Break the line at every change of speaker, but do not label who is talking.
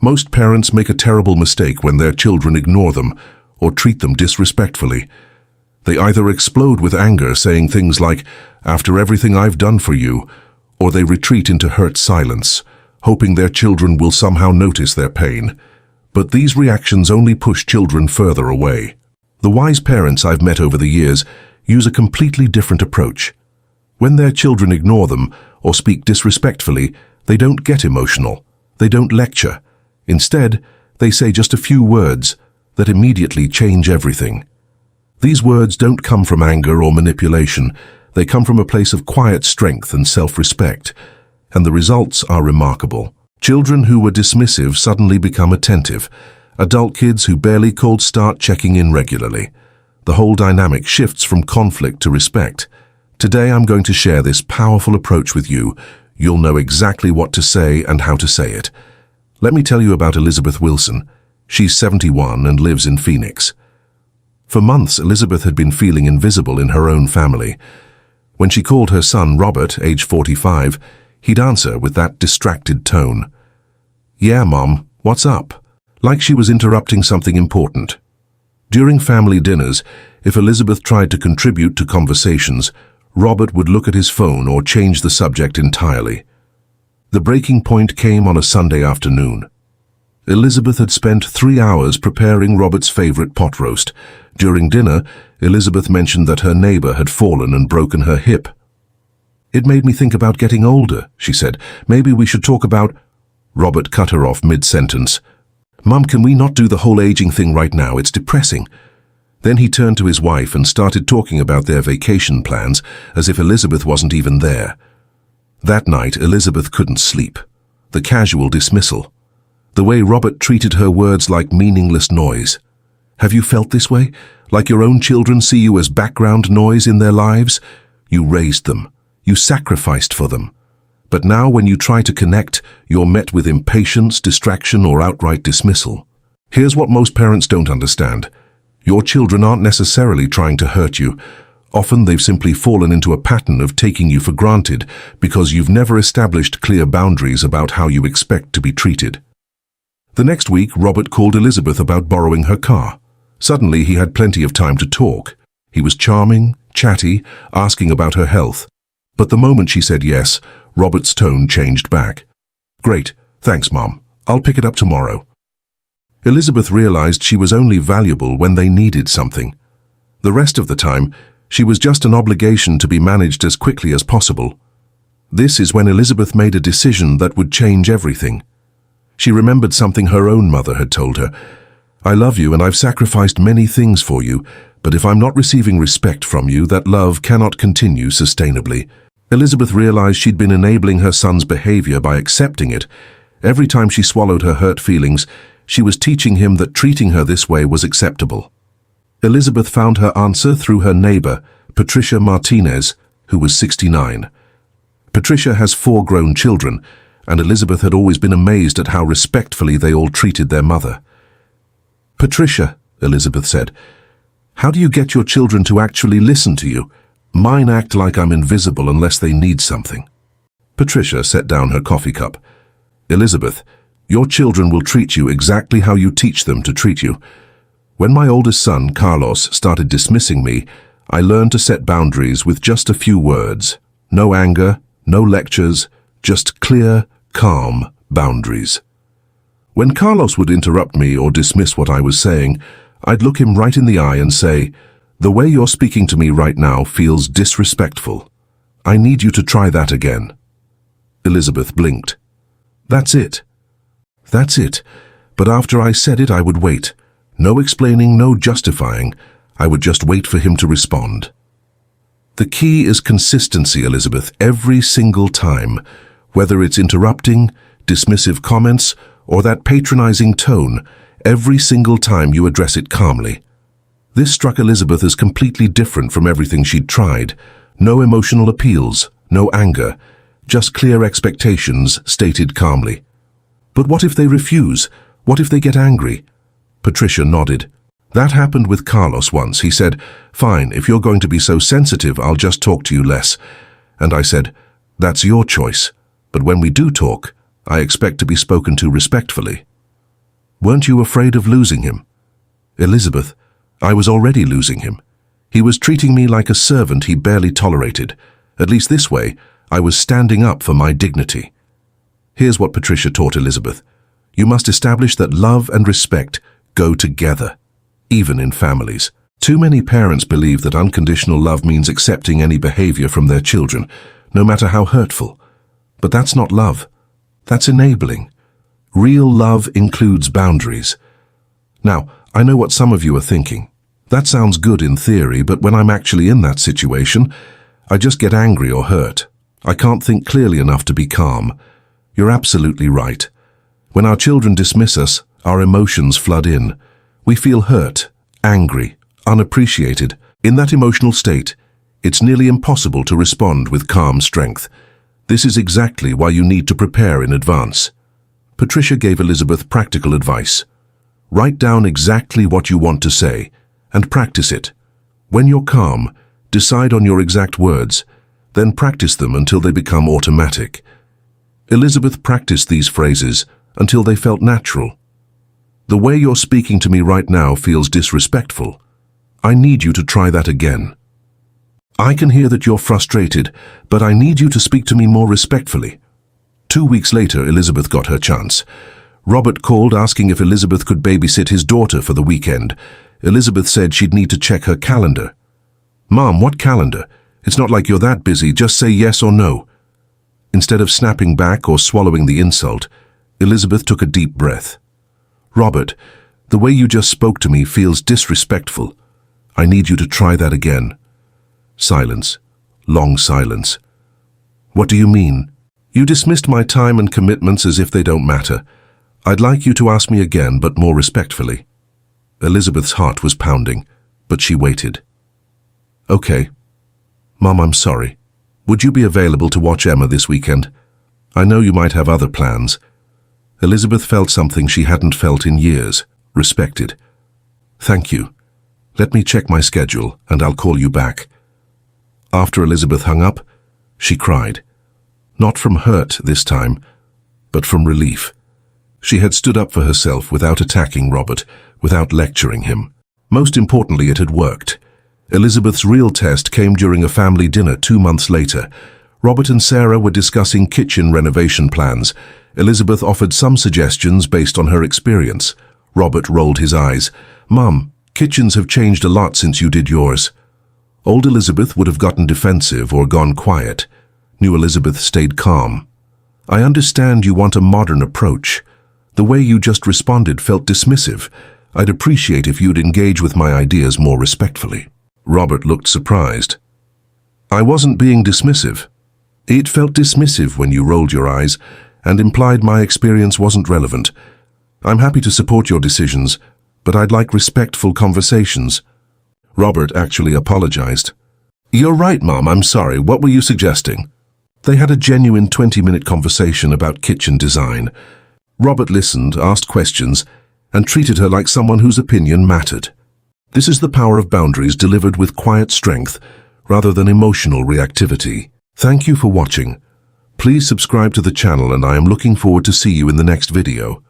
Most parents make a terrible mistake when their children ignore them or treat them disrespectfully. They either explode with anger, saying things like, "After everything I've done for you," or they retreat into hurt silence, hoping their children will somehow notice their pain. But these reactions only push children further away. The wise parents I've met over the years use a completely different approach. When their children ignore them or speak disrespectfully, they don't get emotional. They don't lecture. Instead, they say just a few words that immediately change everything. These words don't come from anger or manipulation. They come from a place of quiet strength and self-respect, and the results are remarkable. Children who were dismissive suddenly become attentive. Adult kids who barely called start checking in regularly. The whole dynamic shifts from conflict to respect. Today I'm going to share this powerful approach with you. You'll know exactly what to say and how to say it. Let me tell you about Elizabeth Wilson. She's 71 and lives in Phoenix. For months, Elizabeth had been feeling invisible in her own family. When she called her son Robert, age 45, he'd answer with that distracted tone. "Yeah, Mom, what's up?" Like she was interrupting something important. During family dinners, if Elizabeth tried to contribute to conversations, Robert would look at his phone or change the subject entirely. The breaking point came on a Sunday afternoon. Elizabeth had spent 3 hours preparing Robert's favorite pot roast. During dinner, Elizabeth mentioned that her neighbor had fallen and broken her hip. "It made me think about getting older," she said. "Maybe we should talk about—" Robert cut her off mid-sentence. "Mum, can we not do the whole aging thing right now? It's depressing." Then he turned to his wife and started talking about their vacation plans, as if Elizabeth wasn't even there. That night, Elizabeth couldn't sleep. The casual dismissal. The way Robert treated her words like meaningless noise. Have you felt this way? Like your own children see you as background noise in their lives? You raised them. You sacrificed for them. But now when you try to connect, you're met with impatience, distraction, or outright dismissal. Here's what most parents don't understand. Your children aren't necessarily trying to hurt you. Often they've simply fallen into a pattern of taking you for granted because you've never established clear boundaries about how you expect to be treated. The next week, Robert called Elizabeth about borrowing her car. Suddenly, he had plenty of time to talk. He was charming, chatty, asking about her health. But the moment she said yes, Robert's tone changed back. "Great, thanks, Mom. I'll pick it up tomorrow." Elizabeth realized she was only valuable when they needed something. The rest of the time, she was just an obligation to be managed as quickly as possible. This is when Elizabeth made a decision that would change everything. She remembered something her own mother had told her. "I love you and I've sacrificed many things for you, but if I'm not receiving respect from you, that love cannot continue sustainably." Elizabeth realized she'd been enabling her son's behavior by accepting it. Every time she swallowed her hurt feelings, she was teaching him that treating her this way was acceptable. Elizabeth found her answer through her neighbor, Patricia Martinez, who was 69. Patricia has 4 grown children, and Elizabeth had always been amazed at how respectfully they all treated their mother. "Patricia," Elizabeth said, "how do you get your children to actually listen to you? Mine act like I'm invisible unless they need something." Patricia set down her coffee cup. "Elizabeth, your children will treat you exactly how you teach them to treat you. When my oldest son, Carlos, started dismissing me, I learned to set boundaries with just a few words. No anger, no lectures, just clear, calm boundaries. When Carlos would interrupt me or dismiss what I was saying, I'd look him right in the eye and say, 'The way you're speaking to me right now feels disrespectful. I need you to try that again.'" Elizabeth blinked. "That's it. That's it. But after I said it, I would wait. No explaining, no justifying. I would just wait for him to respond." The key is consistency, Elizabeth, every single time. Whether it's interrupting, dismissive comments, or that patronizing tone, every single time you address it calmly. This struck Elizabeth as completely different from everything she'd tried. No emotional appeals, no anger, just clear expectations stated calmly. "But what if they refuse? What if they get angry?" Patricia nodded. "That happened with Carlos once. He said, 'Fine, if you're going to be so sensitive, I'll just talk to you less.' And I said, 'That's your choice. But when we do talk, I expect to be spoken to respectfully.'" Weren't you afraid of losing him? Elizabeth, I was already losing him. He was treating me like a servant he barely tolerated. At least this way, I was standing up for my dignity. Here's what Patricia taught Elizabeth. You must establish that love and respect go together, even in families. Too many parents believe that unconditional love means accepting any behavior from their children, no matter how hurtful. But that's not love. That's enabling. Real love includes boundaries. Now, I know what some of you are thinking. That sounds good in theory, but when I'm actually in that situation, I just get angry or hurt. I can't think clearly enough to be calm. You're absolutely right. When our children dismiss us, our emotions flood in. We feel hurt, angry, unappreciated. In that emotional state, it's nearly impossible to respond with calm strength. This is exactly why you need to prepare in advance. Patricia gave Elizabeth practical advice. Write down exactly what you want to say and practice it. When you're calm, decide on your exact words, then practice them until they become automatic. Elizabeth practiced these phrases until they felt natural. The way you're speaking to me right now feels disrespectful. I need you to try that again. I can hear that you're frustrated, but I need you to speak to me more respectfully. 2 weeks later, Elizabeth got her chance. Robert called asking if Elizabeth could babysit his daughter for the weekend. Elizabeth said she'd need to check her calendar. Mom, what calendar? It's not like you're that busy, just say yes or no. Instead of snapping back or swallowing the insult, Elizabeth took a deep breath. Robert, the way you just spoke to me feels disrespectful. I need you to try that again. Silence. Long silence. What do you mean? You dismissed my time and commitments as if they don't matter. I'd like you to ask me again, but more respectfully. Elizabeth's heart was pounding, but she waited. Okay. Mom, I'm sorry. Would you be available to watch Emma this weekend? I know you might have other plans. Elizabeth felt something she hadn't felt in years, respected. Thank you. Let me check my schedule, and I'll call you back. After Elizabeth hung up, she cried. Not from hurt this time, but from relief. She had stood up for herself without attacking Robert, without lecturing him. Most importantly, it had worked. Elizabeth's real test came during a family dinner 2 months later. Robert and Sarah were discussing kitchen renovation plans. Elizabeth offered some suggestions based on her experience. Robert rolled his eyes. Mum, kitchens have changed a lot since you did yours. Old Elizabeth would have gotten defensive or gone quiet. New Elizabeth stayed calm. I understand you want a modern approach. The way you just responded felt dismissive. I'd appreciate if you'd engage with my ideas more respectfully. Robert looked surprised. I wasn't being dismissive. It felt dismissive when you rolled your eyes and implied my experience wasn't relevant. I'm happy to support your decisions, but I'd like respectful conversations. Robert actually apologized. You're right, Mom, I'm sorry. What were you suggesting? They had a genuine 20-minute conversation about kitchen design. Robert listened, asked questions, and treated her like someone whose opinion mattered. This is the power of boundaries delivered with quiet strength, rather than emotional reactivity. Thank you for watching. Please subscribe to the channel, and I am looking forward to see you in the next video.